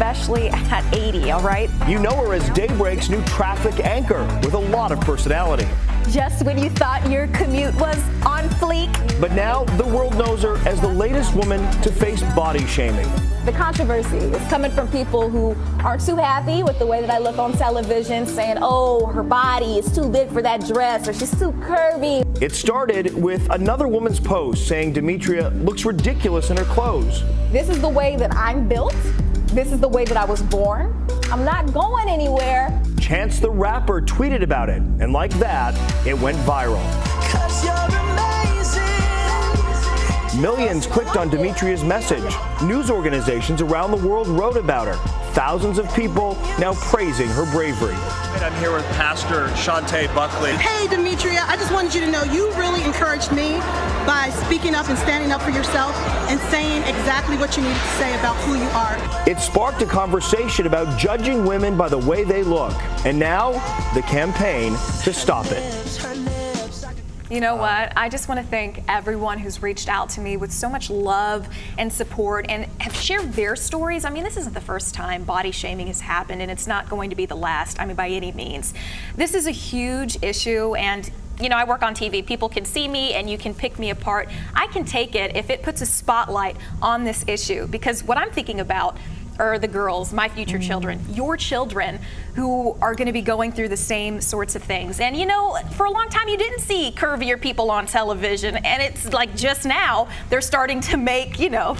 especially at 80, all right? You know her as Daybreak's new traffic anchor with a lot of personality. Just when you thought your commute was on fleek. But now the world knows her as the latest woman to face body shaming. The controversy is coming from people who aren't too happy with the way that I look on television, saying, oh, her body is too big for that dress, or she's too curvy. It started with another woman's post saying Demetria looks ridiculous in her clothes. This is the way that I'm built. This is the way that I was born. I'm not going anywhere. Chance the Rapper tweeted about it, and like that, it went viral. Millions clicked on Demetria's message. News organizations around the world wrote about her. Thousands of people now praising her bravery. I'm here with Pastor Shaqdeeda Buckley. Hey, Demetria, I just wanted you to know you really encouraged me by speaking up and standing up for yourself and saying exactly what you needed to say about who you are. It sparked a conversation about judging women by the way they look. And now, the campaign to stop it. You know what? I just want to thank everyone who's reached out to me with so much love and support and have shared their stories. I mean, this isn't the first time body shaming has happened, and it's not going to be the last, I mean, by any means. This is a huge issue, and you know, I work on TV. People can see me and you can pick me apart. I can take it if it puts a spotlight on this issue, because what I'm thinking about are the girls, my future children, your children, who are going to be going through the same sorts of things. And you know, for a long time you didn't see curvier people on television, and it's like just now they're starting to make, you know,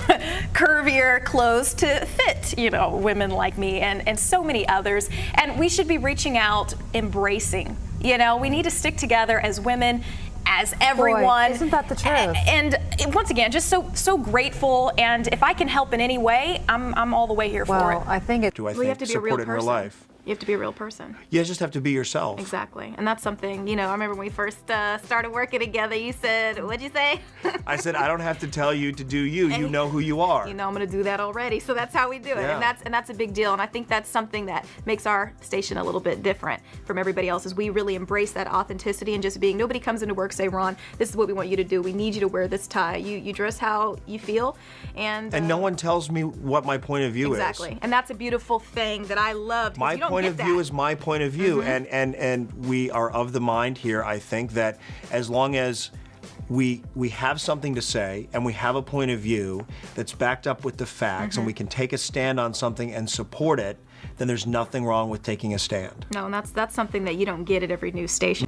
curvier clothes to fit, you know, women like me and so many others. And we should be reaching out, embracing. You know, we need to stick together as women, as everyone. Boy, isn't that the truth? And once again, just so grateful. And if I can help in any way, I'm all the way here for it. I think it. Do I Well, you have think to be a real support it in real person. life? You have to be a real person. You just have to be yourself. Exactly. And that's something, you know, I remember when we first started working together, you said, what'd you say? I said, I don't have to tell you to do you. You know who you are. You know, I'm going to do that already. So that's how we do it. Yeah. And that's a big deal. And I think that's something that makes our station a little bit different from everybody else, is we really embrace that authenticity and just being, nobody comes into work say, Ron, this is what we want you to do. We need you to wear this tie. You dress how you feel. And no one tells me what my point of view is. Exactly. And that's a beautiful thing that I love. My point of view is my point of view, and we are of the mind here, I think, that as long as we have something to say and we have a point of view that's backed up with the facts, and we can take a stand on something and support it, then there's nothing wrong with taking a stand. No, and that's something that you don't get at every news station.